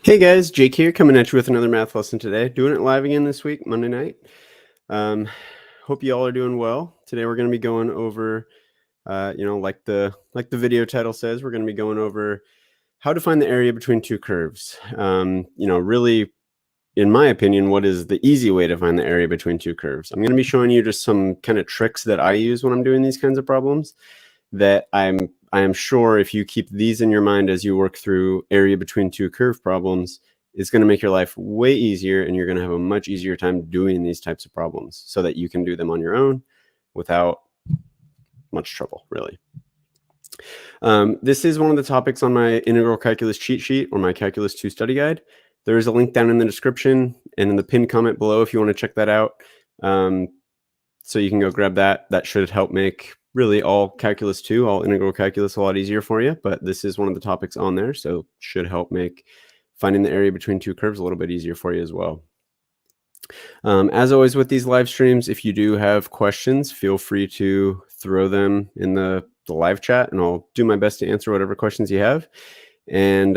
Hey guys, Jake here, coming at you with another math lesson today. Doing it live again this week, Monday night. Um, hope you all are doing well. Today we're going to be going over, like the video title says, we're going to be going over how to find the area between two curves. Really, in my opinion, what is the easy way to find the area between two curves? I'm going to be showing you just some kind of tricks that I use when I'm doing these kinds of problems that I am sure if you keep these in your mind as you work through area between two curve problems, it's going to make your life way easier, and you're going to have a much easier time doing these types of problems so that you can do them on your own without much trouble, really. This is one of the topics on my integral calculus cheat sheet or my calculus 2 study guide. There is a link down in the description and in the pinned comment below if you want to check that out. So you can go grab that. That should help make really all calculus 2, all integral calculus, a lot easier for you. But this is one of the topics on there, so should help make finding the area between two curves a little bit easier for you as well. As always with these live streams, if you do have questions, feel free to throw them in the live chat, and I'll do my best to answer whatever questions you have. And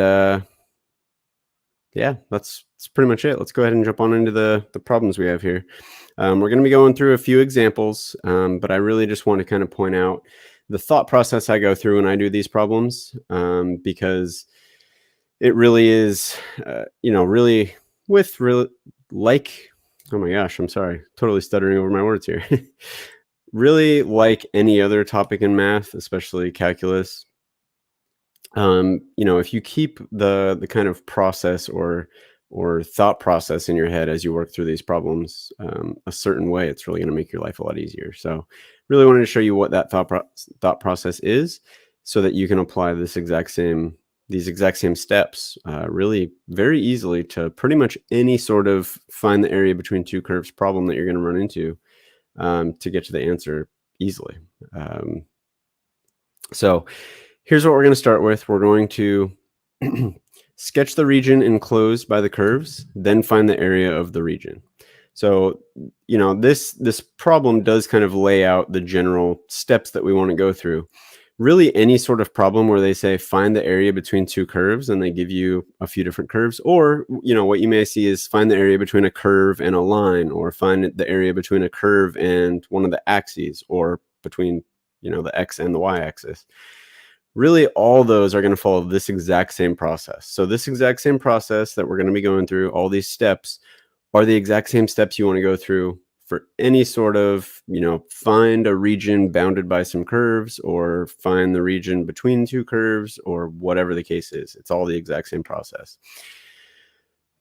yeah, that's pretty much it. Let's go ahead and jump on into the problems we have here. We're going to be going through a few examples, but I really just want to kind of point out the thought process I go through when I do these problems, because it really is, really like, oh my gosh, I'm sorry, totally stuttering over my words here. Really like any other topic in math, especially calculus, if you keep the kind of process or thought process in your head as you work through these problems a certain way, it's really going to make your life a lot easier. So really wanted to show you what that thought process is so that you can apply these exact same steps really very easily to pretty much any sort of find the area between two curves problem that you're going to run into to get to the answer easily. So here's what we're going to start with. We're going to sketch the region enclosed by the curves, then find the area of the region. So, this problem does kind of lay out the general steps that we want to go through. Really, any sort of problem where they say find the area between two curves and they give you a few different curves, or, what you may see is find the area between a curve and a line, or find the area between a curve and one of the axes, or between, the X and the Y axis. Really, all those are going to follow this exact same process. So this exact same process that we're going to be going through, all these steps, are the exact same steps you want to go through for any sort of, find a region bounded by some curves, or find the region between two curves, or whatever the case is. It's all the exact same process.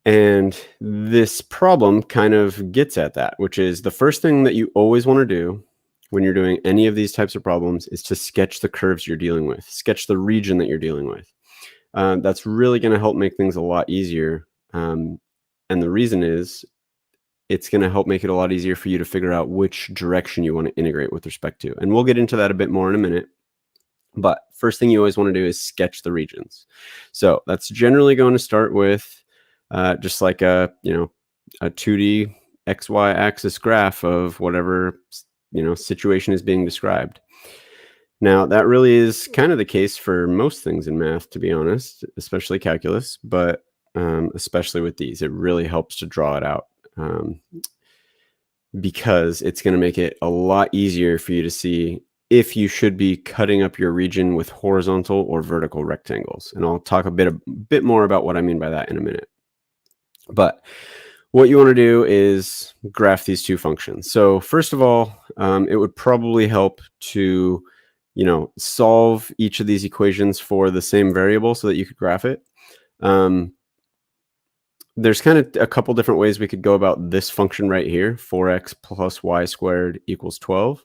And this problem kind of gets at that, which is the first thing that you always want to do when you're doing any of these types of problems is to sketch the curves you're dealing with, sketch the region that you're dealing with. That's really going to help make things a lot easier. And the reason is it's going to help make it a lot easier for you to figure out which direction you want to integrate with respect to. And we'll get into that a bit more in a minute. But first thing you always want to do is sketch the regions. So that's generally going to start with just like a 2D XY axis graph of whatever situation is being described. Now, that really is kind of the case for most things in math, to be honest, especially calculus, but especially with these, it really helps to draw it out because it's going to make it a lot easier for you to see if you should be cutting up your region with horizontal or vertical rectangles. And I'll talk a bit more about what I mean by that in a minute. But what you want to do is graph these two functions. So first of all, it would probably help to, solve each of these equations for the same variable so that you could graph it. There's kind of a couple different ways we could go about this function right here, 4x plus y squared equals 12.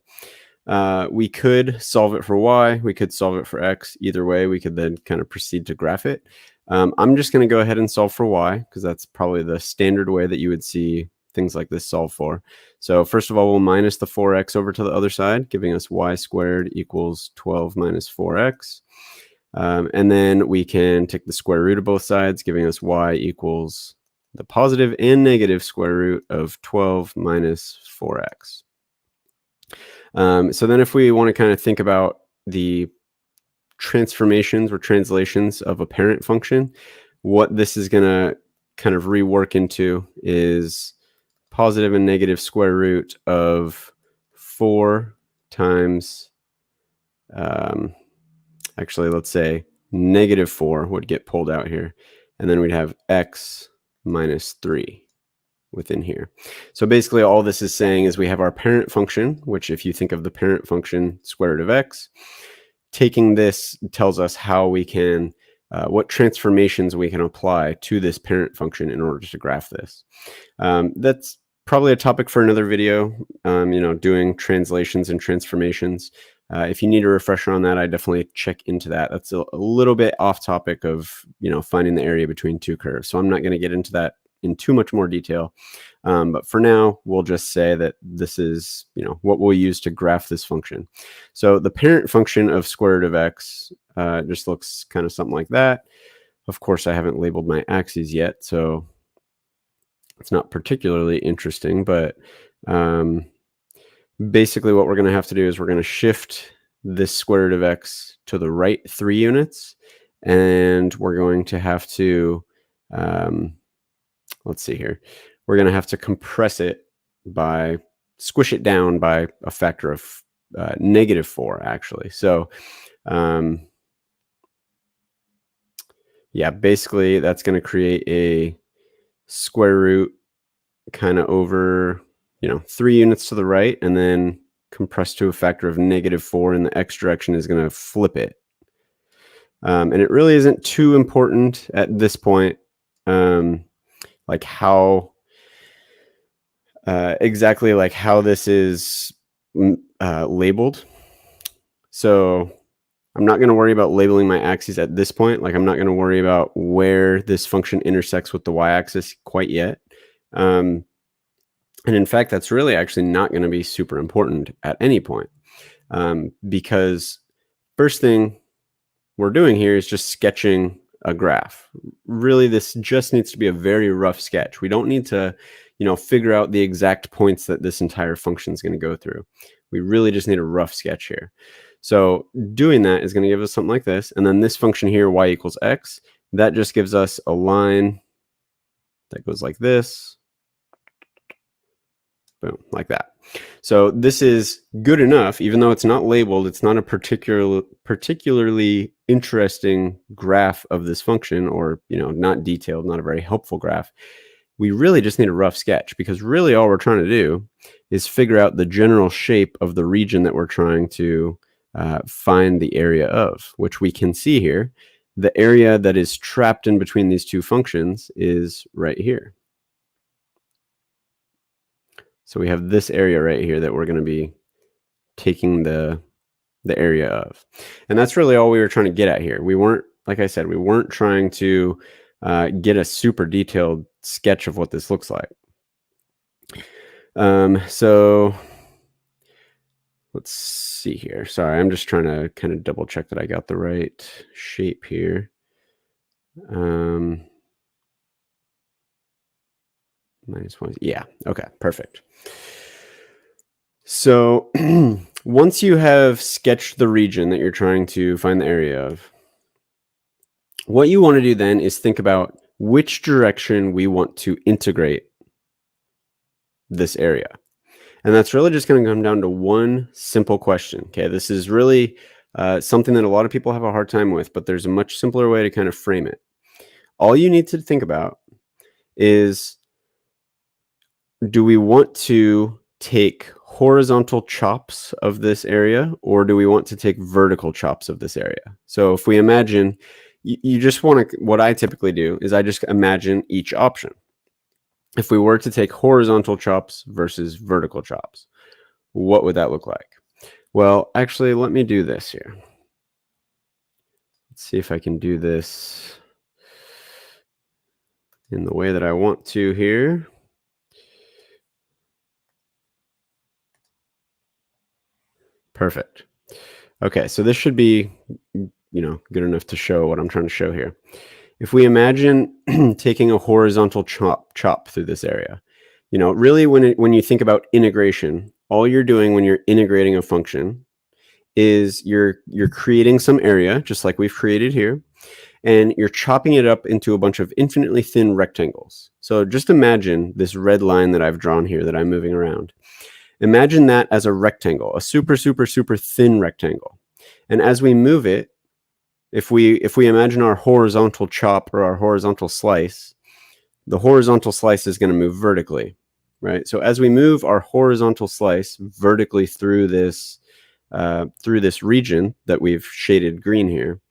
We could solve it for y, we could solve it for x. Either way, we could then kind of proceed to graph it. I'm just going to go ahead and solve for y because that's probably the standard way that you would see things like this solved for. So first of all, we'll minus the 4x over to the other side, giving us y squared equals 12 minus 4x. And then we can take the square root of both sides, giving us y equals the positive and negative square root of 12 minus 4x. So then if we want to kind of think about the transformations or translations of a parent function, what this is going to kind of rework into is positive and negative square root of 4 times, actually, let's say negative 4 would get pulled out here. And then we'd have x minus 3 within here. So basically all this is saying is we have our parent function, which if you think of the parent function square root of x, taking this tells us how we can, what transformations we can apply to this parent function in order to graph this. That's probably a topic for another video, doing translations and transformations. If you need a refresher on that, I definitely check into that. That's a little bit off topic of, finding the area between two curves. So I'm not going to get into that in too much more detail. But for now, we'll just say that this is, what we'll use to graph this function. So the parent function of square root of x just looks kind of something like that. Of course, I haven't labeled my axes yet, so it's not particularly interesting, but basically what we're going to have to do is we're going to shift this square root of x to the right 3 units, and we're going to have to, let's see here, we're going to have to compress it by, squish it down by a factor of negative 4, actually. So, yeah, basically that's going to create a square root kind of over, 3 units to the right, and then compressed to a factor of negative 4 in the x direction is going to flip it. And it really isn't too important at this point, like how exactly like how this is labeled. So I'm not going to worry about labeling my axes at this point. Like I'm not going to worry about where this function intersects with the y-axis quite yet. And in fact, that's really actually not going to be super important at any point, because first thing we're doing here is just sketching a graph. Really, this just needs to be a very rough sketch. We don't need to, figure out the exact points that this entire function is going to go through. We really just need a rough sketch here. So doing that is going to give us something like this. And then this function here, y equals x, that just gives us a line that goes like this. Boom, like that. So this is good enough, even though it's not labeled, it's not a particularly interesting graph of this function, or, not detailed, not a very helpful graph. We really just need a rough sketch, because really all we're trying to do is figure out the general shape of the region that we're trying to find the area of, which we can see here. The area that is trapped in between these two functions is right here. So we have this area right here that we're going to be taking the area of. And that's really all we were trying to get at here. We weren't, like I said, we weren't trying to get a super detailed sketch of what this looks like. So let's see here. Sorry, I'm just trying to kind of double check that I got the right shape here. -1. Yeah, okay, perfect. So once you have sketched the region that you're trying to find the area of, what you want to do then is think about which direction we want to integrate this area. And that's really just going to come down to one simple question. Okay, this is really something that a lot of people have a hard time with, but there's a much simpler way to kind of frame it. All you need to think about is, do we want to take horizontal chops of this area, or do we want to take vertical chops of this area? So if we imagine, you just want to, what I typically do is I just imagine each option. If we were to take horizontal chops versus vertical chops, what would that look like? Well, actually, let me do this here. Let's see if I can do this in the way that I want to here. Perfect. Okay, so this should be, good enough to show what I'm trying to show here. If we imagine taking a horizontal chop through this area, really when you think about integration, all you're doing when you're integrating a function is you're creating some area, just like we've created here, and you're chopping it up into a bunch of infinitely thin rectangles. So just imagine this red line that I've drawn here that I'm moving around. Imagine that as a rectangle, a super, super, super thin rectangle. And as we move it, if we imagine our horizontal chop or our horizontal slice, the horizontal slice is going to move vertically, right? So as we move our horizontal slice vertically through this region that we've shaded green here,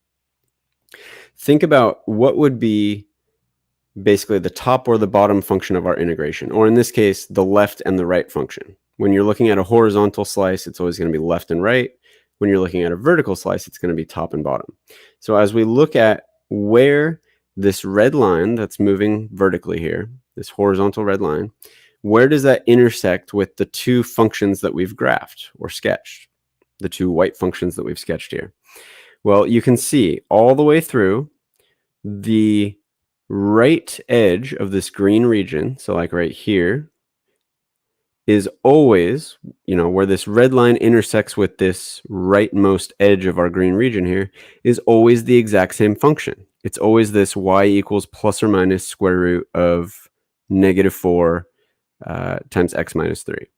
think about what would be basically the top or the bottom function of our integration, or in this case, the left and the right function. When you're looking at a horizontal slice, it's always going to be left and right. When you're looking at a vertical slice, it's going to be top and bottom. So as we look at where this red line that's moving vertically here, this horizontal red line, where does that intersect with the two functions that we've graphed or sketched, the two white functions that we've sketched here? Well, you can see all the way through the right edge of this green region, so like right here, is always, where this red line intersects with this rightmost edge of our green region here, is always the exact same function. It's always this y equals plus or minus square root of -4 times x minus 3.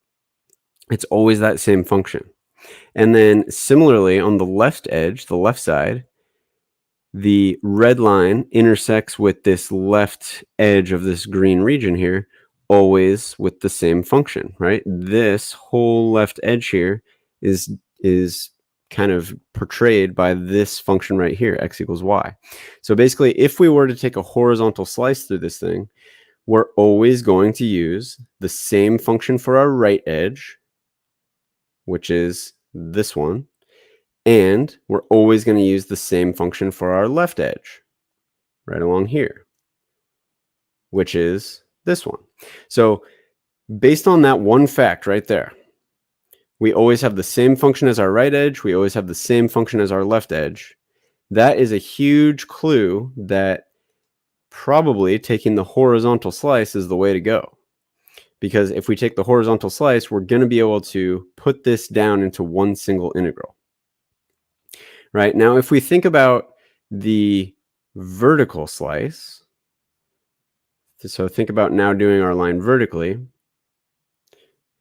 It's always that same function. And then similarly on the left edge, the left side, the red line intersects with this left edge of this green region here, always with the same function, right? This whole left edge here is kind of portrayed by this function right here, x equals y. So basically, if we were to take a horizontal slice through this thing, we're always going to use the same function for our right edge, which is this one, and we're always going to use the same function for our left edge, right along here, which is this one. So based on that one fact right there, we always have the same function as our right edge. We always have the same function as our left edge. That is a huge clue that probably taking the horizontal slice is the way to go. Because if we take the horizontal slice, we're going to be able to put this down into one single integral. Right? Now, if we think about the vertical slice, so think about now doing our line vertically.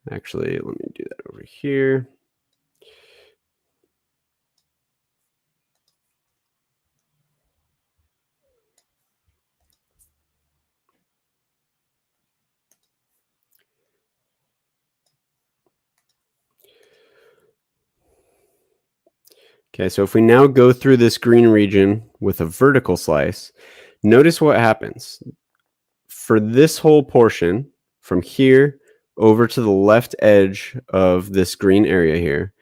Actually, let me do that over here. Okay, so if we now go through this green region with a vertical slice, notice what happens. For this whole portion, from here over to the left edge of this green area here,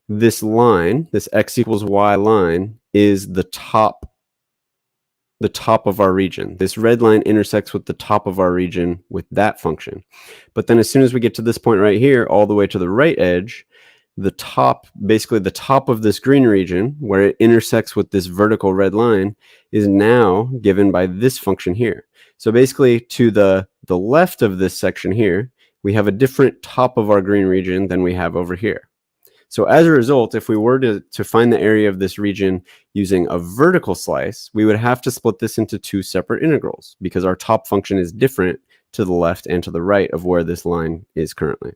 this line, this x equals y line, is the top of our region. This red line intersects with the top of our region with that function. But then as soon as we get to this point right here, all the way to the right edge, basically the top of this green region, where it intersects with this vertical red line, is now given by this function here. So basically to the left of this section here, we have a different top of our green region than we have over here. So as a result, if we were to find the area of this region using a vertical slice, we would have to split this into two separate integrals because our top function is different to the left and to the right of where this line is currently.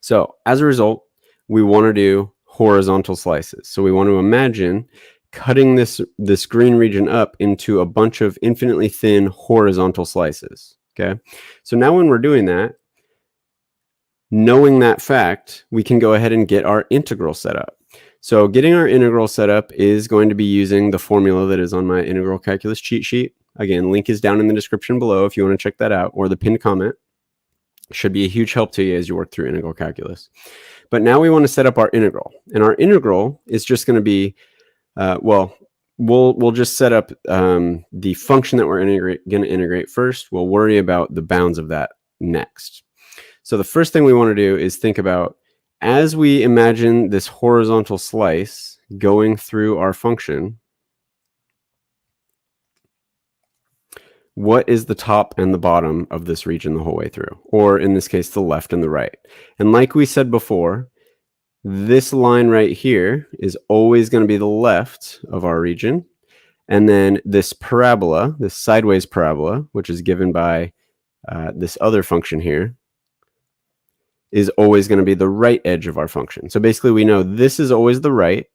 So as a result, we want to do horizontal slices. So we want to imagine cutting this green region up into a bunch of infinitely thin horizontal slices. Okay. So now when we're doing that, knowing that fact, we can go ahead and get our integral set up. So getting our integral set up is going to be using the formula that is on my integral calculus cheat sheet. Again, link is down in the description below if you want to check that out, or the pinned comment. Should be a huge help to you as you work through integral calculus. But now we want to set up our integral, and our integral is just going to be, we'll just set up the function that we're going to integrate first. We'll worry about the bounds of that next. So the first thing we want to do is think about, as we imagine this horizontal slice going through our function, what is the top and the bottom of this region the whole way through? Or in this case, the left and the right. And like we said before, this line right here is always going to be the left of our region. And then this parabola, this sideways parabola, which is given by this other function here, is always going to be the right edge of our function. So basically we know this is always the right,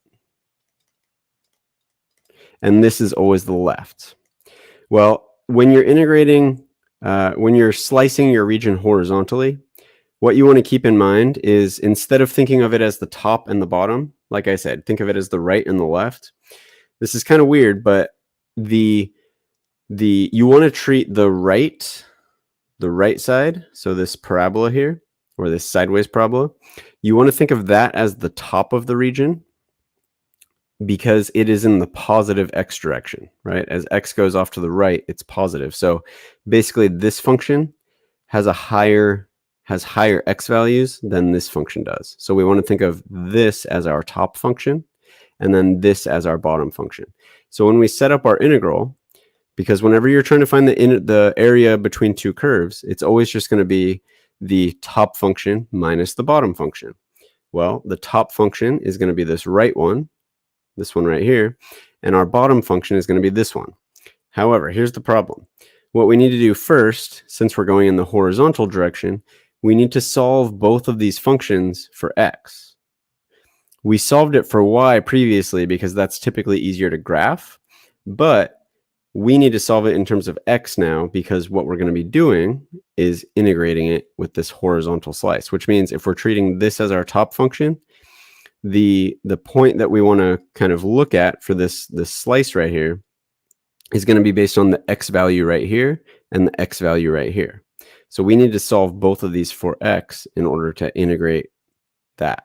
and this is always the left. Well, when you're integrating, when you're slicing your region horizontally, what you want to keep in mind is instead of thinking of it as the top and the bottom, like I said, think of it as the right and the left. This is kind of weird, but you want to treat the right side, so this parabola here, or this sideways parabola, you want to think of that as the top of the region because it is in the positive x direction, right? As x goes off to the right, it's positive. So basically this function has higher x values than this function does. So we want to think of this as our top function and then this as our bottom function. So when we set up our integral, because whenever you're trying to find the area between two curves, it's always just going to be the top function minus the bottom function. Well, the top function is going to be this right one, this one right here, and our bottom function is going to be this one. However, here's the problem. What we need to do first, since we're going in the horizontal direction, we need to solve both of these functions for x. We solved it for y previously because that's typically easier to graph, but we need to solve it in terms of x now because what we're going to be doing is integrating it with this horizontal slice, which means if we're treating this as our top function, the point that we want to kind of look at for this slice right here is going to be based on the x value right here and the x value right here. So we need to solve both of these for x in order to integrate that.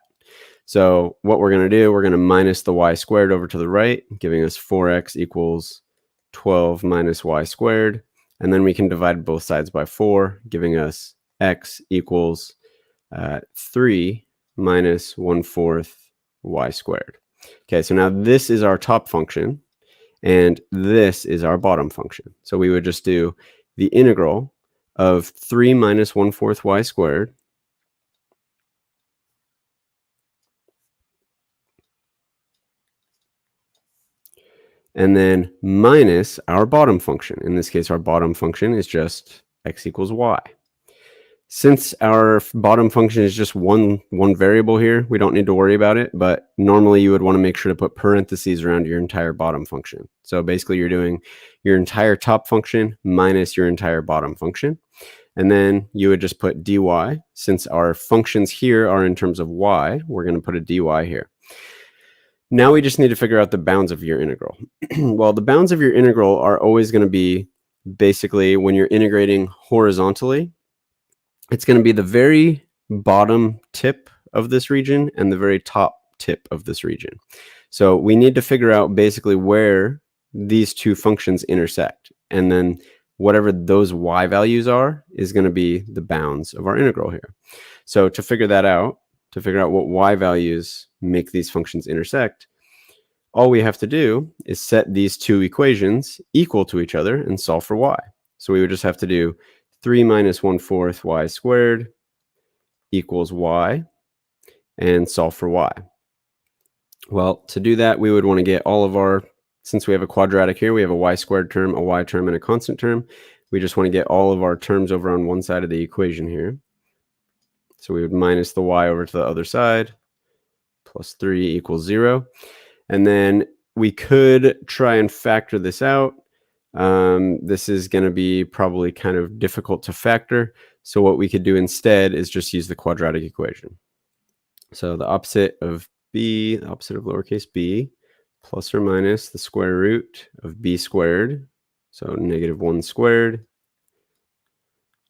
So what we're going to do, we're going to minus the y squared over to the right, giving us 4x equals 12 minus y squared. And then we can divide both sides by 4, giving us x equals 3 minus 1/4 y squared. Okay, so now this is our top function, and this is our bottom function. So we would just do the integral of 3 minus 1/4 y squared and then minus our bottom function. In this case, our bottom function is just x equals y. Since our bottom function is just one variable here, we don't need to worry about it, but normally you would want to make sure to put parentheses around your entire bottom function. So basically you're doing your entire top function minus your entire bottom function. And then you would just put dy. Since our functions here are in terms of y, we're going to put a dy here. Now we just need to figure out the bounds of your integral. Well, the bounds of your integral are always going to be basically when you're integrating horizontally, it's going to be the very bottom tip of this region and the very top tip of this region. So we need to figure out basically where these two functions intersect. And then whatever those y values are is going to be the bounds of our integral here. So to figure that out, to figure out what y values make these functions intersect, all we have to do is set these two equations equal to each other and solve for y. So we would just have to do 3 minus 1/4 y squared equals y and solve for y. Well, to do that, we would want to get all of our, since we have a quadratic here, we have a y squared term, a y term, and a constant term. We just want to get all of our terms over on one side of the equation here. So we would minus the y over to the other side, plus 3 equals 0. And then we could try and factor this out. This is going to be probably kind of difficult to factor. So what we could do instead is just use the quadratic equation. So the opposite of b, the opposite of lowercase b, plus or minus the square root of b squared. So negative 1 squared.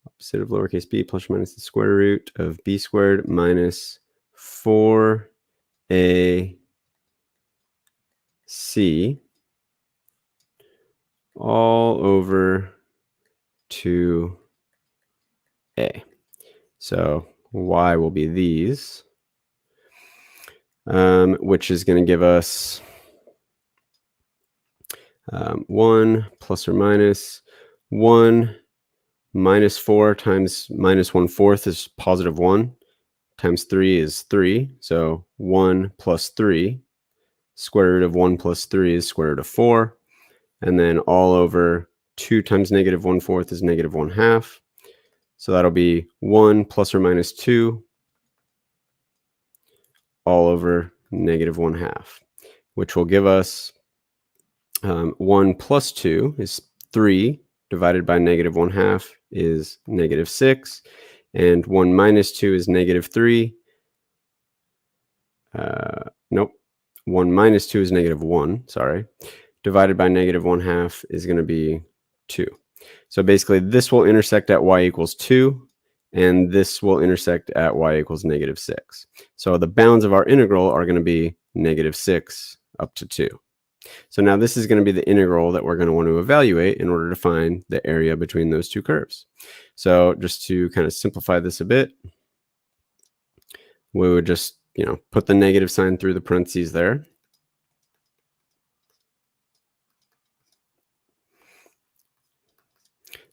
Opposite of lowercase b plus or minus the square root of b squared minus 4ac all over 2a. So y will be these, which is going to give us 1 plus or minus 1 minus 4 times minus 1/4 is positive 1 times 3 is 3. So 1 plus 3, square root of 1 plus 3 is square root of 4. and then all over 2 times negative 1/4 is negative 1/2. So that'll be 1 plus or minus 2 all over negative 1/2, which will give us 1 plus 2 is 3 divided by negative 1/2 is negative 6, and 1 minus 2 is negative 3. Nope. 1 minus 2 is negative 1, sorry. Divided by negative 1/2 is going to be 2. So basically this will intersect at y equals 2, and this will intersect at y equals negative 6. So the bounds of our integral are going to be negative 6 up to 2. So now this is going to be the integral that we're going to want to evaluate in order to find the area between those two curves. So just to kind of simplify this a bit, we would just, put the negative sign through the parentheses there.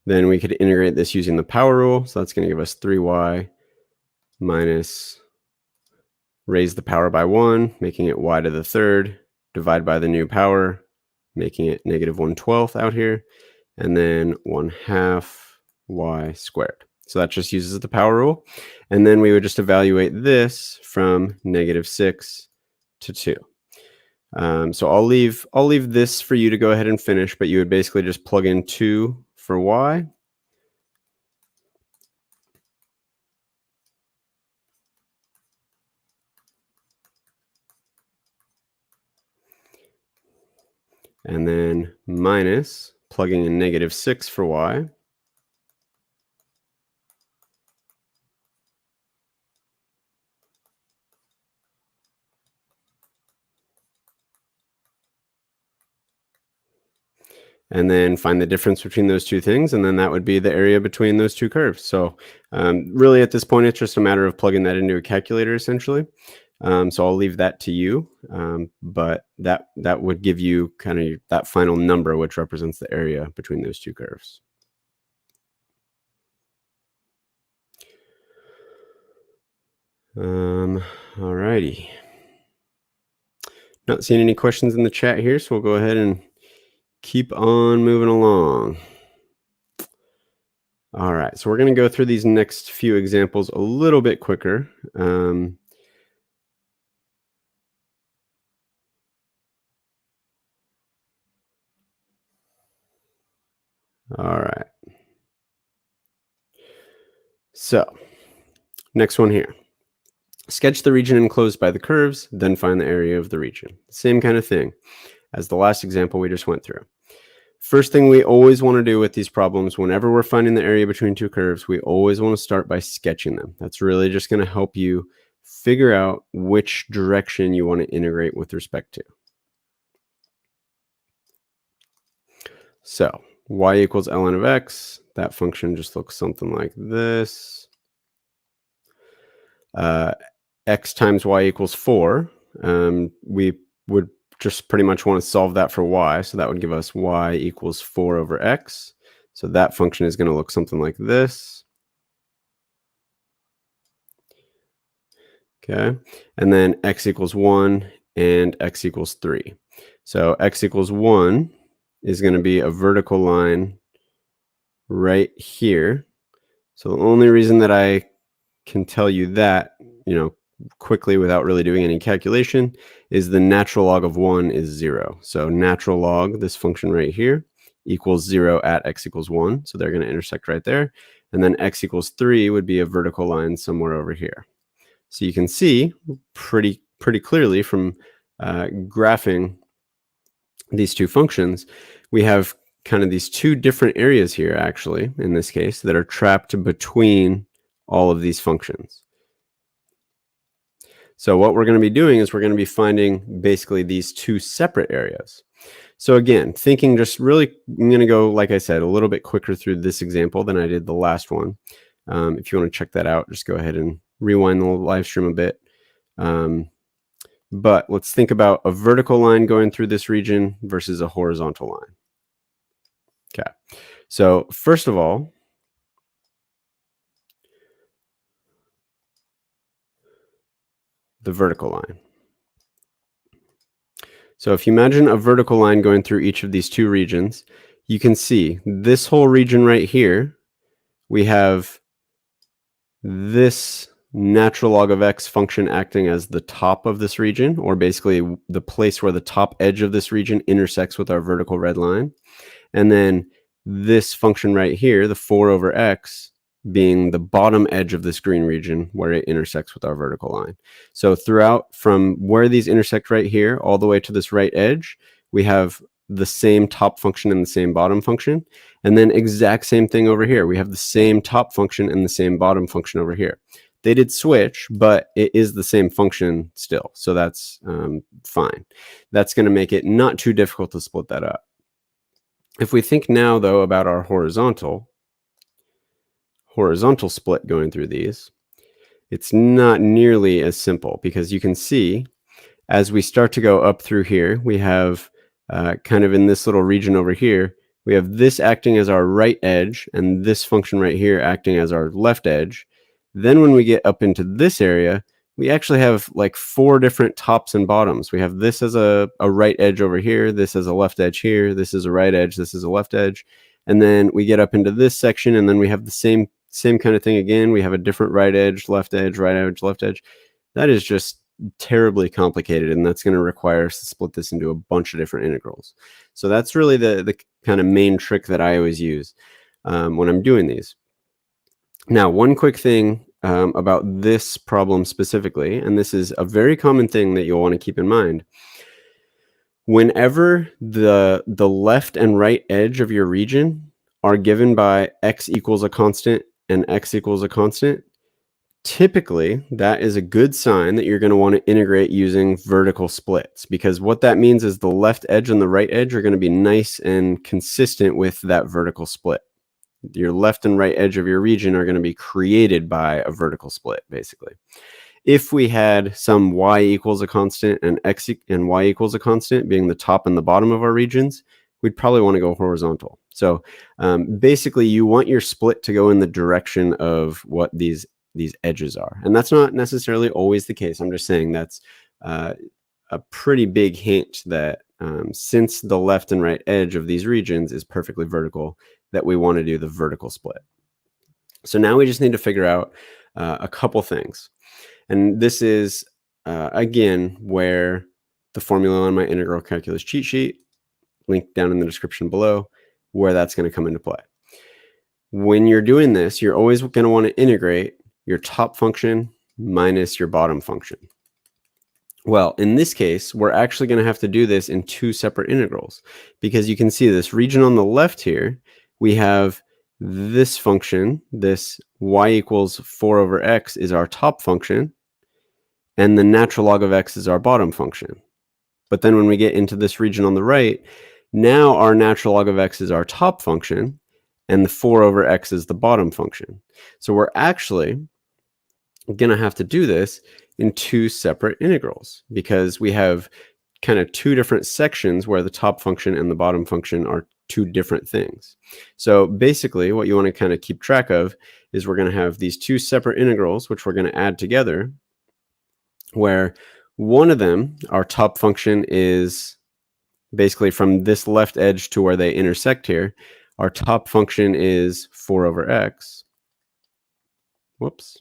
Then we could integrate this using the power rule. So that's going to give us 3y minus raise the power by 1, making it y to the third, divide by the new power, making it negative 1/12 out here, and then 1/2 y squared. So that just uses the power rule. And then we would just evaluate this from negative 6 to 2. So I'll leave this for you to go ahead and finish, but you would basically just plug in 2 for y. And then minus plugging in negative 6 for y. And then find the difference between those two things, and then that would be the area between those two curves. So really at this point, it's just a matter of plugging that into a calculator, essentially. So I'll leave that to you, but that would give you kind of that final number, which represents the area between those two curves. All righty. Not seeing any questions in the chat here, so we'll go ahead and keep on moving along. All right, so we're going to go through these next few examples a little bit quicker. All right. So, next one here. Sketch the region enclosed by the curves, then find the area of the region. Same kind of thing as the last example we just went through. First thing we always want to do with these problems, whenever we're finding the area between two curves, we always want to start by sketching them. That's really just going to help you figure out which direction you want to integrate with respect to. So y equals ln of x, that function just looks something like this. X times y equals 4. We would just pretty much want to solve that for y. So that would give us y equals 4 over x. So that function is going to look something like this. Okay. And then x equals 1 and x equals 3. So x equals 1 is going to be a vertical line right here. So the only reason that I can tell you that, quickly without really doing any calculation is the natural log of 1 is 0. So natural log, this function right here, equals 0 at x equals 1. So they're going to intersect right there. And then x equals 3 would be a vertical line somewhere over here. So you can see pretty clearly from graphing these two functions, we have kind of these two different areas here, actually, in this case, that are trapped between all of these functions. So what we're going to be doing is we're going to be finding basically these two separate areas. So again, thinking just really, I'm going to go, like I said, a little bit quicker through this example than I did the last one. If you want to check that out, just go ahead and rewind the live stream a bit. But let's think about a vertical line going through this region versus a horizontal line. Okay, so first of all, the vertical line. So if you imagine a vertical line going through each of these two regions, you can see this whole region right here, we have this natural log of x function acting as the top of this region, or basically the place where the top edge of this region intersects with our vertical red line. And then this function right here, the 4 over x, being the bottom edge of this green region where it intersects with our vertical line. So throughout, from where these intersect right here all the way to this right edge, we have the same top function and the same bottom function. And then exact same thing over here. We have the same top function and the same bottom function over here. They did switch, but it is the same function still. So that's fine. That's going to make it not too difficult to split that up. If we think now, though, about our horizontal split going through these, it's not nearly as simple, because you can see as we start to go up through here, we have kind of in this little region over here, we have this acting as our right edge and this function right here acting as our left edge. Then when we get up into this area, we actually have like 4 different tops and bottoms. We have this as a right edge over here, this as a left edge here, this is a right edge, this is a left edge. And then we get up into this section, and then we have the same kind of thing again. We have a different right edge, left edge, right edge, left edge. That is just terribly complicated, and that's going to require us to split this into a bunch of different integrals. So that's really the kind of main trick that I always use when I'm doing these. Now, one quick thing about this problem specifically, and this is a very common thing that you'll want to keep in mind. Whenever the left and right edge of your region are given by x equals a constant and x equals a constant, typically that is a good sign that you're going to want to integrate using vertical splits, because what that means is the left edge and the right edge are going to be nice and consistent with that vertical split. Your left and right edge of your region are going to be created by a vertical split, basically. If we had some y equals a constant and x and y equals a constant being the top and the bottom of our regions, we'd probably want to go horizontal. So basically, you want your split to go in the direction of what these edges are. And that's not necessarily always the case. I'm just saying that's a pretty big hint that since the left and right edge of these regions is perfectly vertical, that we want to do the vertical split. So now we just need to figure out a couple things. And this is, again, where the formula on my integral calculus cheat sheet, linked down in the description below, where that's going to come into play. When you're doing this, you're always going to want to integrate your top function minus your bottom function. Well, in this case, we're actually going to have to do this in 2 separate integrals, because you can see this region on the left here, we have this function, this y equals 4 over x is our top function, and the natural log of x is our bottom function. But then when we get into this region on the right, now our natural log of x is our top function, and the 4 over x is the bottom function. So we're actually going to have to do this in 2 separate integrals, because we have kind of 2 different sections where the top function and the bottom function are 2 different things. So basically what you want to kind of keep track of is we're going to have these 2 separate integrals, which we're going to add together, where one of them, our top function, is basically from this left edge to where they intersect here. Our top function is 4 over x. Whoops.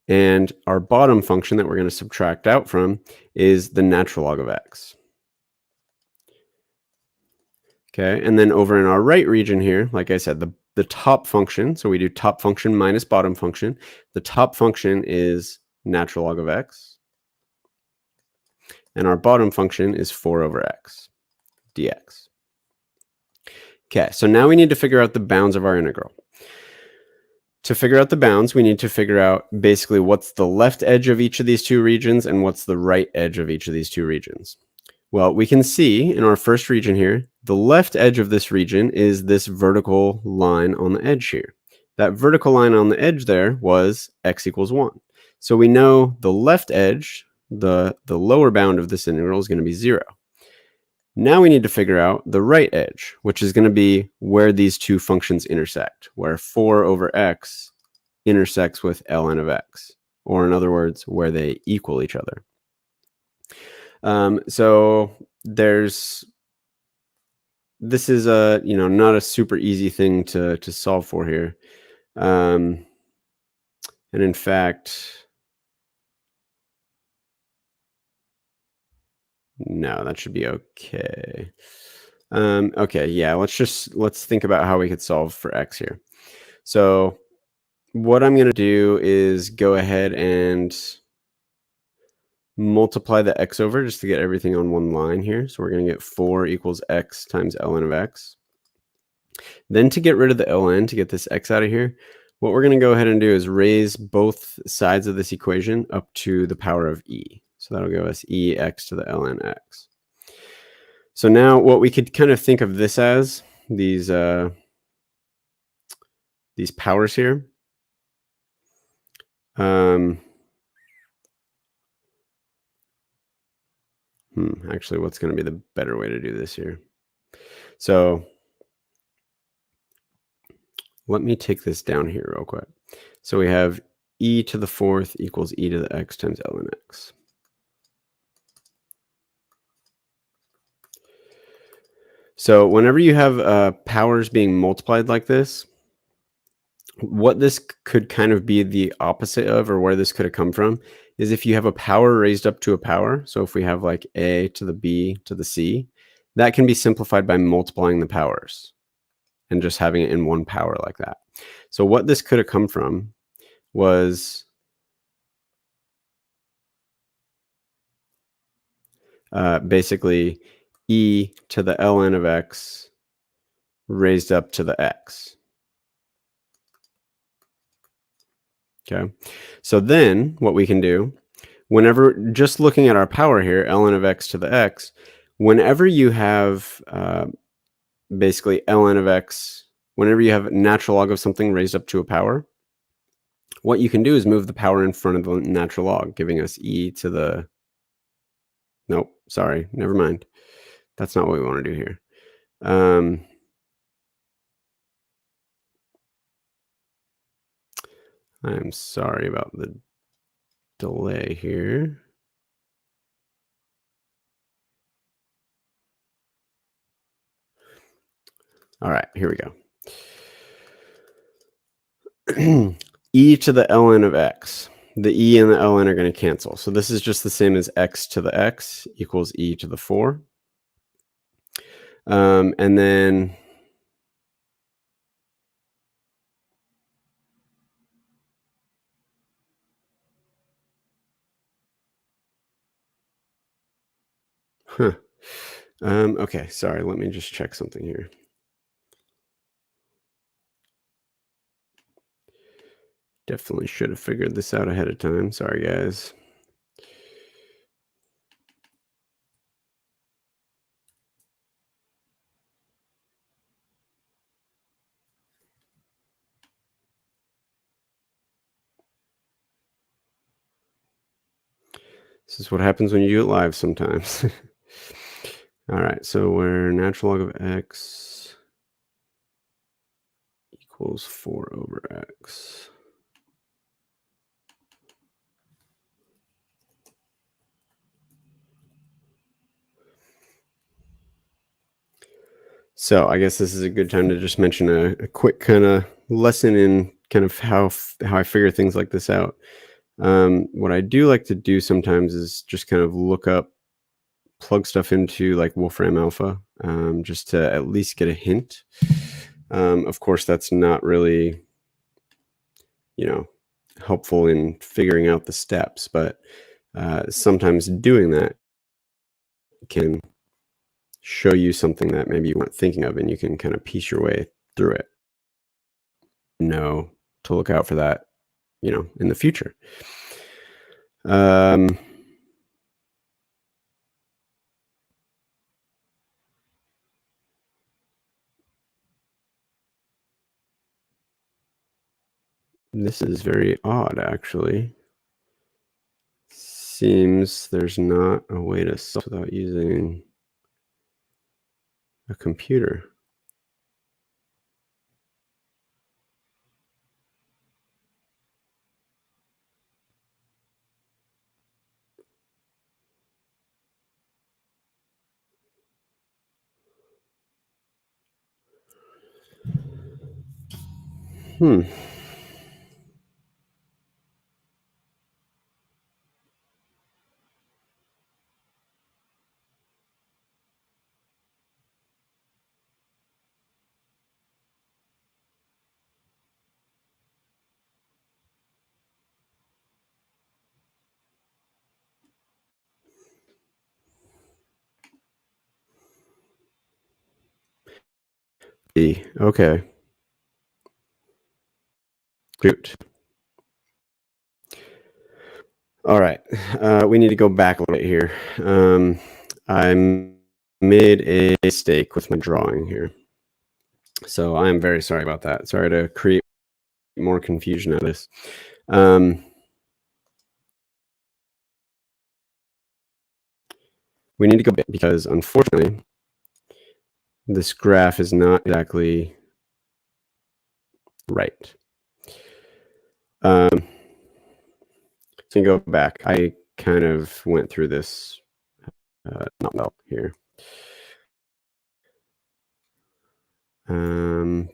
And our bottom function that we're going to subtract out from is the natural log of x. Okay, and then over in our right region here, like I said, the top function, so we do top function minus bottom function. The top function is natural log of x. And our bottom function is 4 over x dx. Okay, so now we need to figure out the bounds of our integral. To figure out the bounds, we need to figure out basically what's the left edge of each of these 2 regions and what's the right edge of each of these 2 regions. Well, we can see in our first region here, the left edge of this region is this vertical line on the edge here. That vertical line on the edge there was x equals 1. So we know the left edge, the lower bound of this integral, is going to be 0. Now we need to figure out the right edge, which is going to be where these 2 functions intersect, where 4 over x intersects with ln of x, or in other words, where they equal each other. So this is not a super easy thing to solve for here. And in fact, no, that should be okay. Okay, yeah, let's think about how we could solve for x here. So what I'm going to do is go ahead and multiply the x over just to get everything on one line here. So we're going to get 4 equals x times ln of x. Then to get rid of the ln, to get this x out of here, what we're going to go ahead and do is raise both sides of this equation up to the power of e. So that'll give us e x to the ln x. So now what we could kind of think of this as, these powers here. Actually, what's going to be the better way to do this here? So let me take this down here real quick. So we have e to the 4th equals e to the x times ln x. So whenever you have powers being multiplied like this, what this could kind of be the opposite of, or where this could have come from, is if you have a power raised up to a power. So if we have like a to the b to the c, that can be simplified by multiplying the powers and just having it in one power like that. So what this could have come from was basically e to the ln of x raised up to the x. Okay, so then what we can do, whenever, just looking at our power here, ln of x to the x, whenever you have basically ln of x, whenever you have natural log of something raised up to a power, what you can do is move the power in front of the natural log, giving us e to the, nope, sorry, never mind. That's not what we want to do here. I'm sorry about the delay here. All right, here we go. E to the ln of x. The e and the ln are going to cancel. So this is just the same as x to the x equals e to the 4. And then okay, sorry, let me just check something here. Definitely should have figured this out ahead of time. Sorry, guys. This is what happens when you do it live sometimes. All right, so where natural log of x equals 4 over x. So I guess this is a good time to just mention a quick kind of lesson in kind of how I figure things like this out. What I do like to do sometimes is just kind of look up, plug stuff into like Wolfram Alpha, just to at least get a hint. Of course, that's not really, helpful in figuring out the steps, but sometimes doing that can show you something that maybe you weren't thinking of, and you can kind of piece your way through it. Know to look out for that, in the future. This is very odd, actually. Seems there's not a way to solve without using a computer. Hmm. E. Okay. Shoot. All right. We need to go back a little bit here. I made a mistake with my drawing here. So I am very sorry about that. Sorry to create more confusion out of this. We need to go back because unfortunately, this graph is not exactly right. So you go back. I kind of went through this not well here. Darn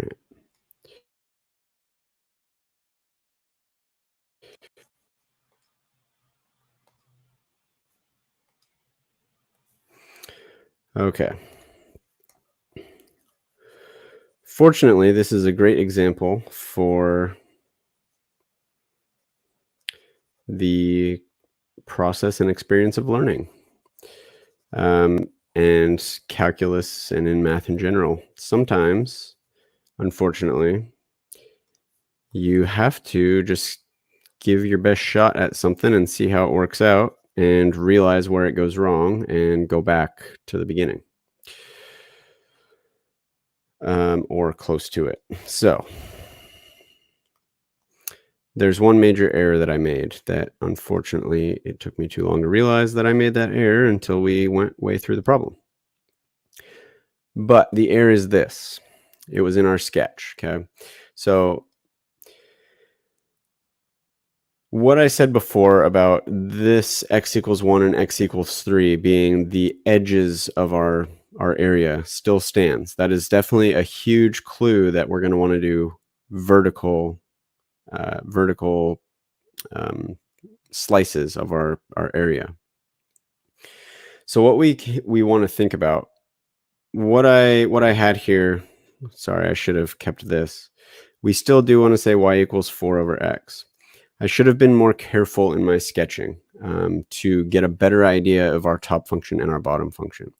it. Okay. Fortunately, this is a great example for the process and experience of learning, and calculus and in math in general. Sometimes, unfortunately, you have to just give your best shot at something and see how it works out and realize where it goes wrong and go back to the beginning, or close to it. So there's one major error that I made that unfortunately it took me too long to realize that I made that error until we went way through the problem. But the error is this. It was in our sketch, okay? So what I said before about this x equals 1 and x equals 3 being the edges of our area still stands. That is definitely a huge clue that we're going to want to do vertical slices of our area. So what we want to think about, what I had here, sorry, I should have kept this. We still do want to say y equals 4 over x. I should have been more careful in my sketching to get a better idea of our top function and our bottom function.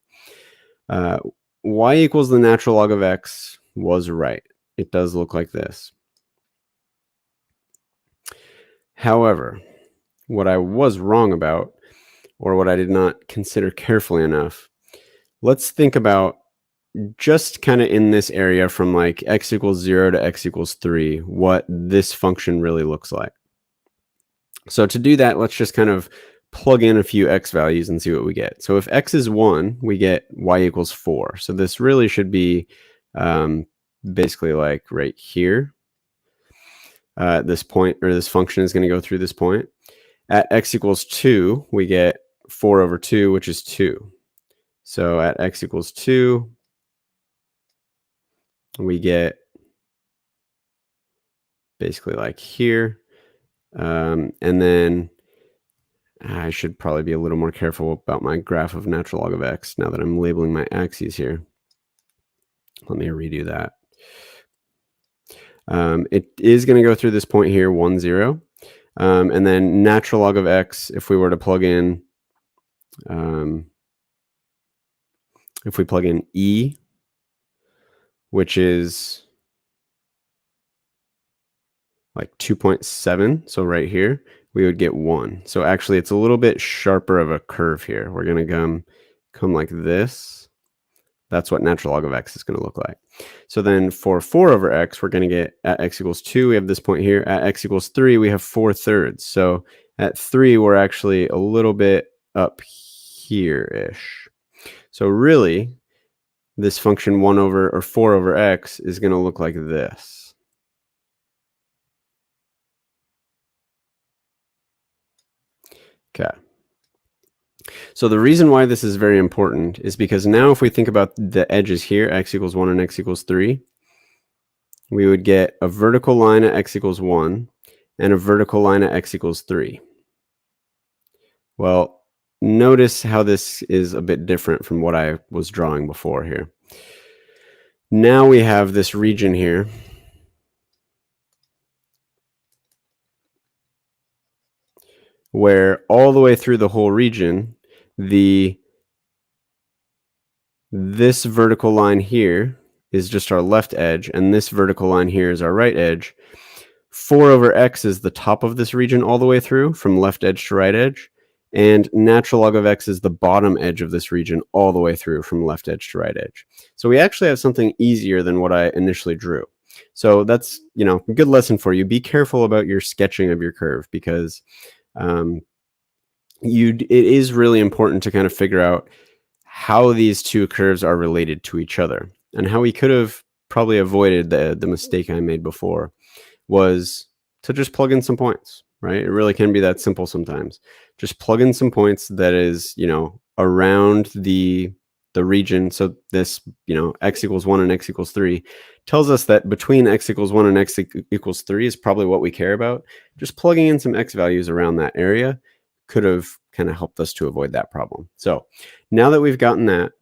Y equals the natural log of x was right. It does look like this. However, what I was wrong about, or what I did not consider carefully enough, let's think about just kind of in this area from like x equals 0 to x equals 3, what this function really looks like. So to do that, let's just kind of plug in a few x values and see what we get. So if x is 1, we get y equals 4. So this really should be basically like right here. This point, or this function, is going to go through this point. At x equals 2, we get 4 over 2, which is 2. So at x equals 2, we get basically like here. And then I should probably be a little more careful about my graph of natural log of x now that I'm labeling my axes here. Let me redo that. It is going to go through this point here, 1, 0. And then natural log of x, if we were to plug in, if we plug in e, which is like 2.7, so right here, we would get 1. So actually, it's a little bit sharper of a curve here. We're going to come like this. That's what natural log of x is going to look like. So then for 4 over x, we're going to get at x equals 2, we have this point here. At x equals 3, we have 4/3. So at 3, we're actually a little bit up here-ish. So really, this function 1 over or 4 over x is going to look like this. Okay. So the reason why this is very important is because now if we think about the edges here, x equals 1 and x equals 3, we would get a vertical line at x equals 1 and a vertical line at x equals 3. Well, notice how this is a bit different from what I was drawing before here. Now we have this region here where all the way through the whole region, this vertical line here is just our left edge, and this vertical line here is our right edge. 4 over x is the top of this region all the way through, from left edge to right edge, and natural log of x is the bottom edge of this region all the way through, from left edge to right edge. So we actually have something easier than what I initially drew. So that's, a good lesson for you. Be careful about your sketching of your curve, because it is really important to kind of figure out how these two curves are related to each other. And how we could have probably avoided the mistake I made before was to just plug in some points, right? It really can be that simple sometimes. Just plug in some points that is, around the region. So this, x equals 1 and x equals 3 tells us that between x equals 1 and x equals 3 is probably what we care about. Just plugging in some x values around that area could have kind of helped us to avoid that problem. So now that we've gotten that,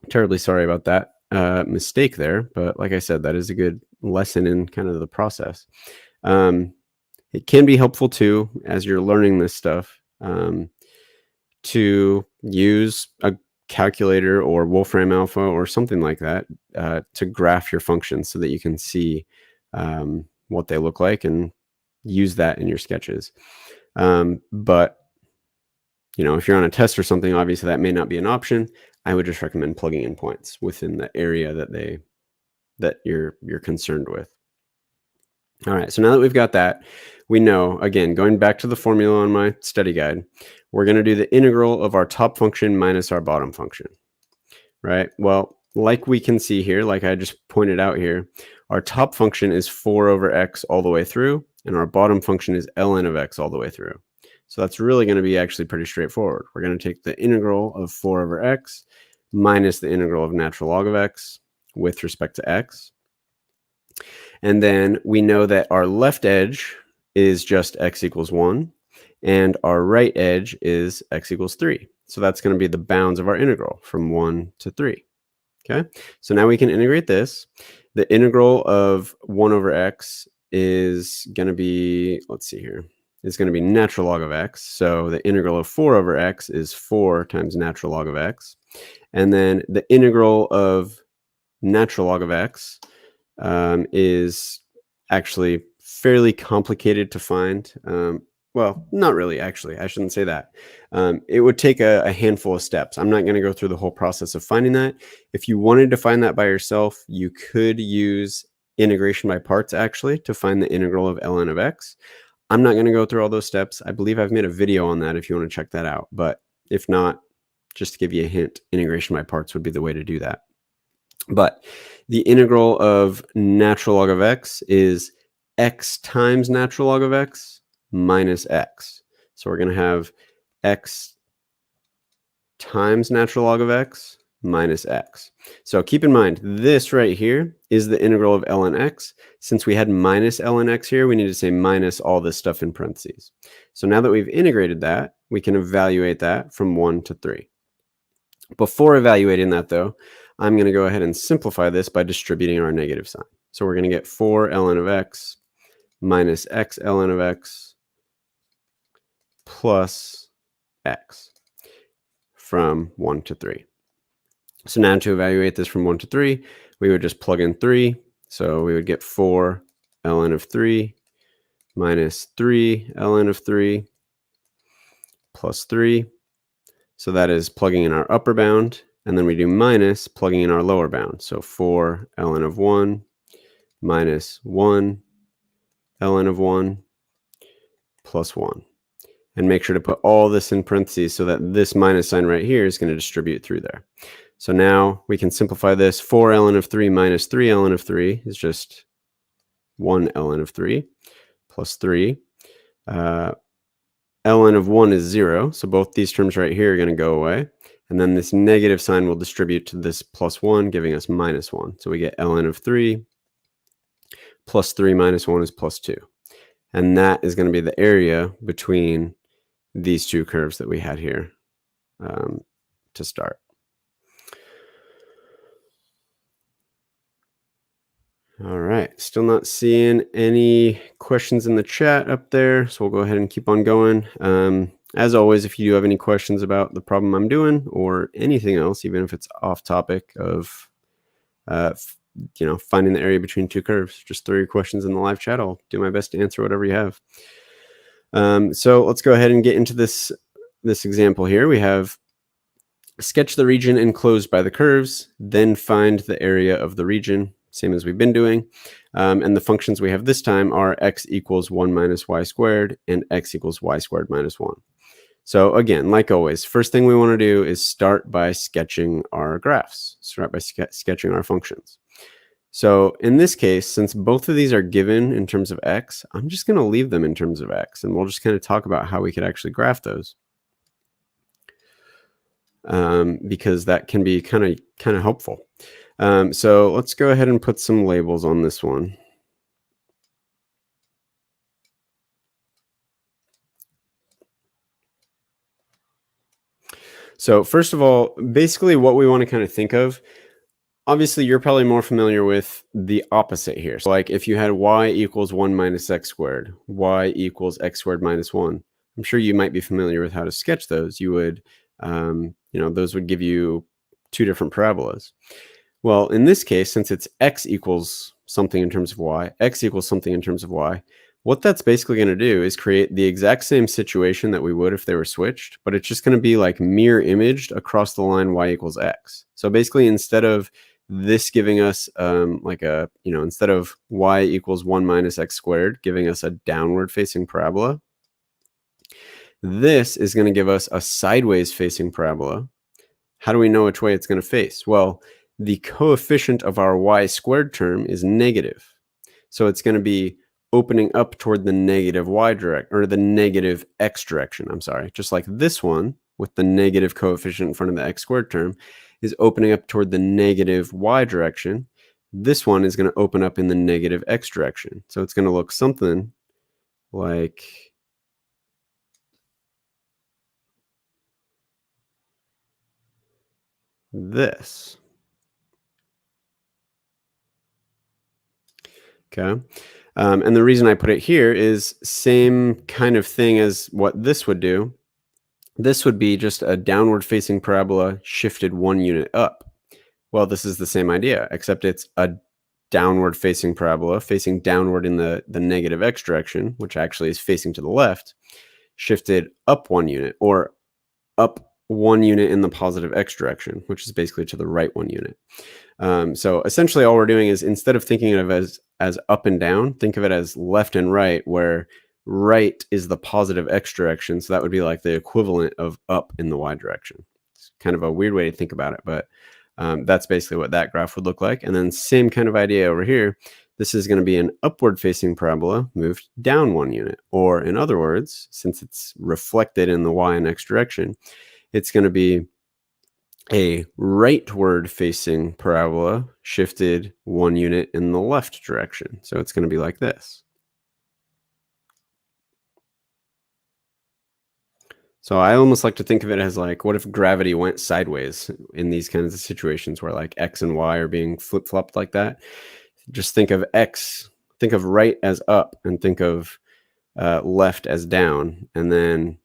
terribly sorry about that mistake there, but like I said, that is a good lesson in kind of the process. It can be helpful too, as you're learning this stuff, to use a calculator or Wolfram Alpha or something like that to graph your functions so that you can see what they look like and use that in your sketches. But if you're on a test or something, obviously that may not be an option. I would just recommend plugging in points within the area that you're concerned with. All right, so now that we've got that, we know, again, going back to the formula on my study guide, we're going to do the integral of our top function minus our bottom function, right? Well, like we can see here, like I just pointed out here, our top function is 4 over x all the way through, and our bottom function is ln of x all the way through. So that's really going to be actually pretty straightforward. We're going to take the integral of 4 over x minus the integral of natural log of x with respect to x. And then we know that our left edge is just x equals 1, and our right edge is x equals 3. So that's going to be the bounds of our integral from 1 to 3. Okay, so now we can integrate this. The integral of 1 over x is going to be, let's see here, is going to be natural log of x. So the integral of 4 over x is 4 times natural log of x. And then the integral of natural log of x is actually fairly complicated to find. Well, not really, actually. I shouldn't say that. It would take a handful of steps. I'm not going to go through the whole process of finding that. If you wanted to find that by yourself, you could use integration by parts, actually, to find the integral of ln of x. I'm not going to go through all those steps. I believe I've made a video on that if you want to check that out. But if not, just to give you a hint, integration by parts would be the way to do that. But the integral of natural log of x is x times natural log of x minus x. So we're going to have x times natural log of x minus x. So keep in mind, this right here is the integral of ln x. Since we had minus ln x here, we need to say minus all this stuff in parentheses. So now that we've integrated that, we can evaluate that from 1 to 3. Before evaluating that, though, I'm going to go ahead and simplify this by distributing our negative sign. So we're going to get 4 ln of x minus x ln of x plus x from 1 to 3. So now to evaluate this from 1 to 3, we would just plug in 3. So we would get 4 ln of 3 minus 3 ln of 3 plus 3. So that is plugging in our upper bound, and then we do minus plugging in our lower bound. So 4 ln of 1 minus 1 ln of 1 plus 1. And make sure to put all this in parentheses so that this minus sign right here is going to distribute through there. So now we can simplify this. 4 ln of 3 minus 3 ln of 3 is just 1 ln of 3 plus 3. ln of 1 is 0, so both these terms right here are going to go away. And then this negative sign will distribute to this plus 1, giving us minus 1. So we get ln of 3 plus 3 minus 1 is plus 2. And that is going to be the area between these two curves that we had here to start. All right, still not seeing any questions in the chat up there, so we'll go ahead and keep on going. As always, if you do have any questions about the problem I'm doing or anything else, even if it's off topic of finding the area between two curves, just throw your questions in the live chat. I'll do my best to answer whatever you have. So let's go ahead and get into this example here. We have sketch the region enclosed by the curves, then find the area of the region, same as we've been doing. And the functions we have this time are x equals 1 minus y squared and x equals y squared minus 1. So again, like always, first thing we want to do is start by sketching our graphs, start by sketching our functions. So in this case, since both of these are given in terms of x, I'm just going to leave them in terms of x, and we'll just kind of talk about how we could actually graph those. Because that can be kind of helpful. So let's go ahead and put some labels on this one. So first of all, basically what we want to kind of think of, obviously you're probably more familiar with the opposite here. So like if you had y equals 1 minus x squared, y equals x squared minus 1, I'm sure you might be familiar with how to sketch those. You would, those would give you two different parabolas. Well, in this case, since it's x equals something in terms of y, x equals something in terms of y, what that's basically going to do is create the exact same situation that we would if they were switched, but it's just going to be like mirror imaged across the line y equals x. So basically, instead of this giving us instead of y equals 1 minus x squared giving us a downward facing parabola, this is going to give us a sideways facing parabola. How do we know which way it's going to face? Well, the coefficient of our y squared term is negative. So it's going to be opening up toward the negative y direction, or the negative x direction, I'm sorry. Just like this one with the negative coefficient in front of the x squared term is opening up toward the negative y direction. This one is going to open up in the negative x direction. So it's going to look something like this. Okay. And the reason I put it here is same kind of thing as what this would do. This would be just a downward facing parabola shifted 1 unit up. Well, this is the same idea, except it's a downward facing parabola facing downward in the negative x direction, which actually is facing to the left, shifted up 1 unit, or up 1 unit in the positive x direction, which is basically to the right 1 unit. So essentially all we're doing is, instead of thinking of it as up and down, think of it as left and right, where right is the positive x direction. So that would be like the equivalent of up in the y direction. It's kind of a weird way to think about it, but that's basically what that graph would look like. And then same kind of idea over here. This is going to be an upward facing parabola moved down 1 unit. Or in other words, since it's reflected in the y and x direction, it's going to be a rightward facing parabola shifted 1 unit in the left direction. So it's going to be like this. So I almost like to think of it as like, what if gravity went sideways in these kinds of situations where like x and y are being flip-flopped like that? Just think of x, think of right as up, and think of left as down. And then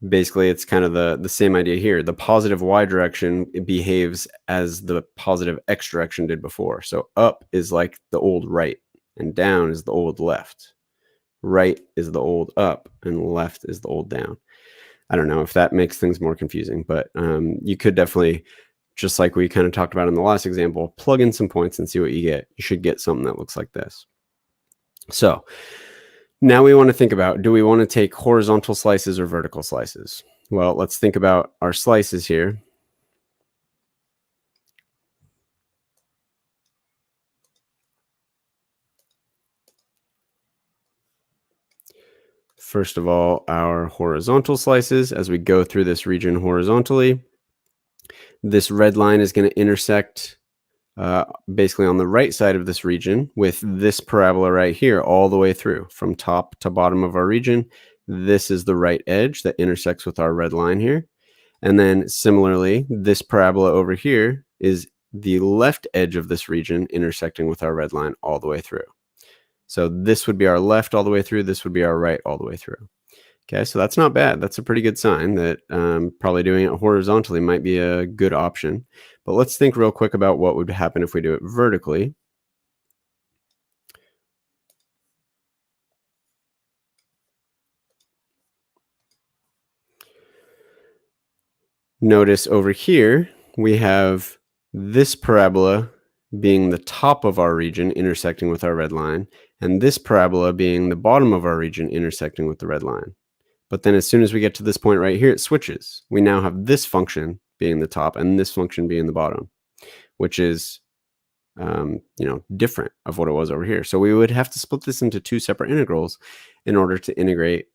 basically it's kind of the same idea here. The positive y direction, it behaves as the positive x direction did before. So up is like the old right, and down is the old left. Right is the old up, and left is the old down. I don't know if that makes things more confusing, but you could definitely, just like we kind of talked about in the last example, plug in some points and see what you get. You should get something that looks like this. So now we want to think about, do we want to take horizontal slices or vertical slices? Well, let's think about our slices here. first of all, our horizontal slices as we go through this region horizontally. This red line is going to intersect basically on the right side of this region with this parabola right here all the way through from top to bottom of our region. This is the right edge that intersects with our red line here. And then similarly, this parabola over here is the left edge of this region intersecting with our red line all the way through. So this would be our left all the way through. This would be our right all the way through. Okay, so that's not bad. That's a pretty good sign that probably doing it horizontally might be a good option. But let's think real quick about what would happen if we do it vertically. Notice over here, we have this parabola being the top of our region intersecting with our red line, and this parabola being the bottom of our region intersecting with the red line. But then as soon as we get to this point right here, it switches. We now have this function being the top and this function being the bottom, which is different of what it was over here. So we would have to split this into two separate integrals in order to integrate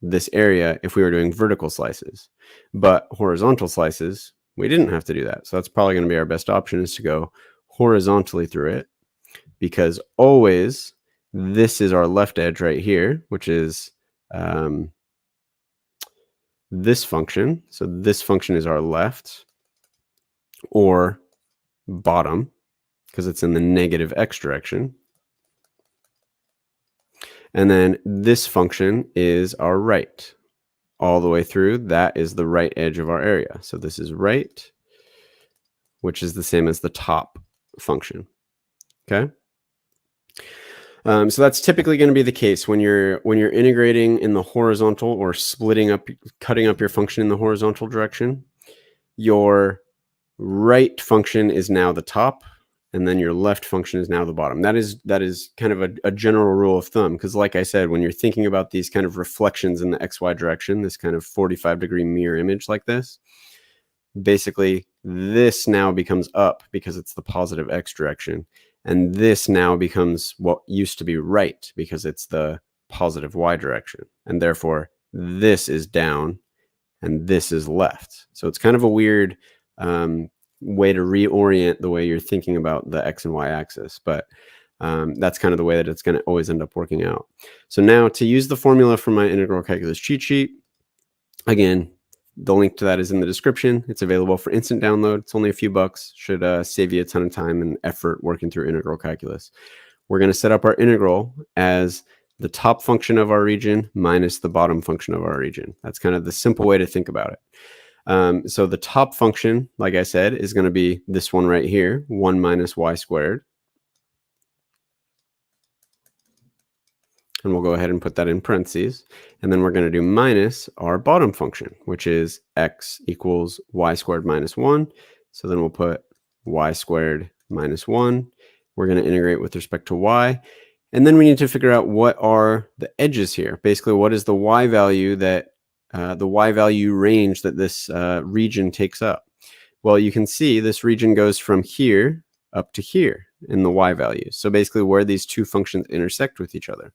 this area if we were doing vertical slices. But horizontal slices, we didn't have to do that. So that's probably going to be our best option, is to go horizontally through it, because always this is our left edge right here, which is this function. So this function is our left or bottom because it's in the negative x direction. And then this function is our right all the way through. That is the right edge of our area. So this is right, which is the same as the top function. Okay. So that's typically going to be the case when you're integrating in the horizontal or splitting up, cutting up your function in the horizontal direction. Your right function is now the top, and then your left function is now the bottom. That is kind of a general rule of thumb, because like I said, when you're thinking about these kind of reflections in the XY direction, this kind of 45-degree mirror image like this, basically this now becomes up because it's the positive x direction. And this now becomes what used to be right because it's the positive y direction. And therefore, this is down and this is left. So it's kind of a weird way to reorient the way you're thinking about the x and y axis. But that's kind of the way that it's going to always end up working out. So now to use the formula for my integral calculus cheat sheet, again, the link to that is in the description. It's available for instant download. It's only a few bucks. Should save you a ton of time and effort working through integral calculus. We're going to set up our integral as the top function of our region minus the bottom function of our region. That's kind of the simple way to think about it. So the top function, like I said, is going to be this one right here, 1 minus y squared. And we'll go ahead and put that in parentheses. And then we're going to do minus our bottom function, which is x equals y squared minus 1. So then we'll put y squared minus 1. We're going to integrate with respect to y. And then we need to figure out what are the edges here. Basically, what is the y value that the y value range that this region takes up? Well, you can see this region goes from here up to here in the y values. So basically where these two functions intersect with each other.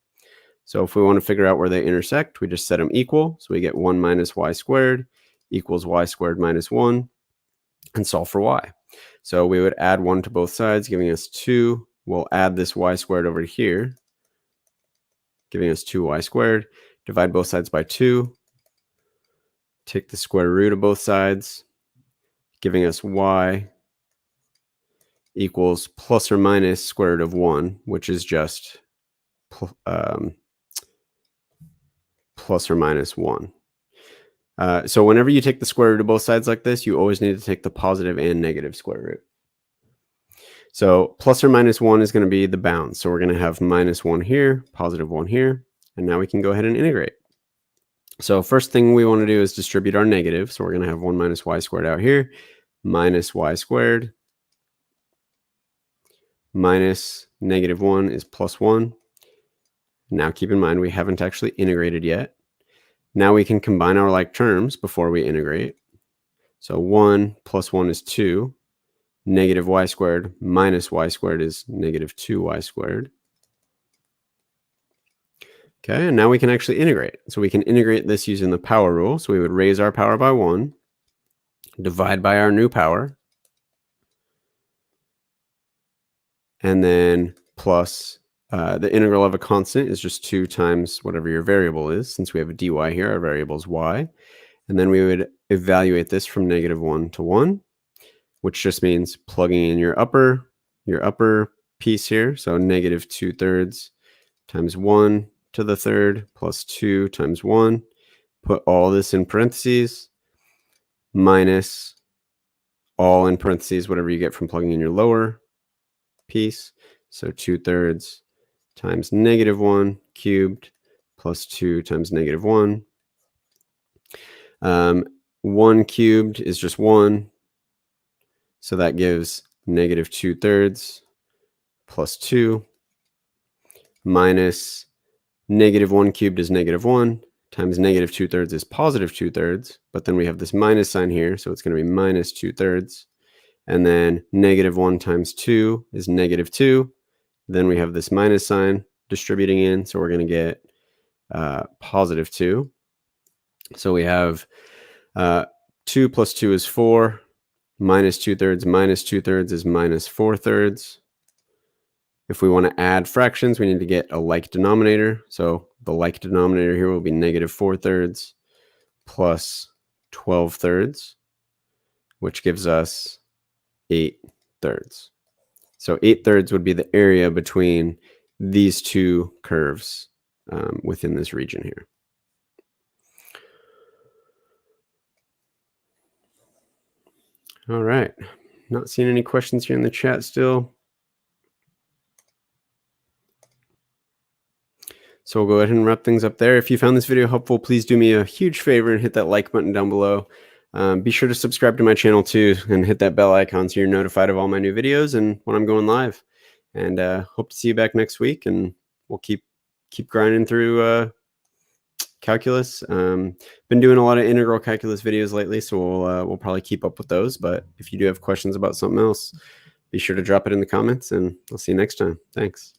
So if we want to figure out where they intersect, we just set them equal. So we get 1 minus y squared equals y squared minus 1 and solve for y. So we would add 1 to both sides, giving us 2. We'll add this y squared over here, giving us 2y squared. Divide both sides by 2. Take the square root of both sides, giving us y equals plus or minus square root of 1, which is just plus or minus 1. So whenever you take the square root of both sides like this, you always need to take the positive and negative square root. So plus or minus 1 is going to be the bound. So we're going to have minus 1 here, positive 1 here, and now we can go ahead and integrate. So first thing we want to do is distribute our negative. So we're going to have 1 minus y squared out here, minus y squared, minus negative 1 is plus 1. Now keep in mind we haven't actually integrated yet. Now we can combine our like terms before we integrate. So 1 plus 1 is 2. Negative y squared minus y squared is negative 2y squared. Okay, and now we can actually integrate. So we can integrate this using the power rule. So we would raise our power by 1, divide by our new power, and then plus the integral of a constant is just 2 times whatever your variable is. Since we have a dy here, our variable is y. And then we would evaluate this from -1 to 1, which just means plugging in your upper piece here. So -2/3 times 1 to the third plus 2 times 1. Put all this in parentheses, minus all in parentheses, whatever you get from plugging in your lower piece. So 2/3 times -1 cubed plus 2 times -1. 1 cubed is just 1. So that gives -2/3 plus 2 minus -1 cubed is -1 times -2/3 is +2/3. But then we have this minus sign here. So it's going to be -2/3. And then -1 times 2 is -2. Then we have this minus sign distributing in. So we're going to get +2. So we have 2 plus 2 is 4. -2/3 minus 2/3 is -4/3. If we want to add fractions, we need to get a like denominator. So the like denominator here will be -4/3 plus 12/3, which gives us 8/3. So 8/3 would be the area between these two curves within this region here. All right. Not seeing any questions here in the chat still. So we'll go ahead and wrap things up there. If you found this video helpful, please do me a huge favor and hit that like button down below. Be sure to subscribe to my channel too and hit that bell icon so you're notified of all my new videos and when I'm going live. And hope to see you back next week, and we'll keep grinding through calculus. Been doing a lot of integral calculus videos lately, so we'll probably keep up with those. But if you do have questions about something else, be sure to drop it in the comments, and I'll see you next time. Thanks.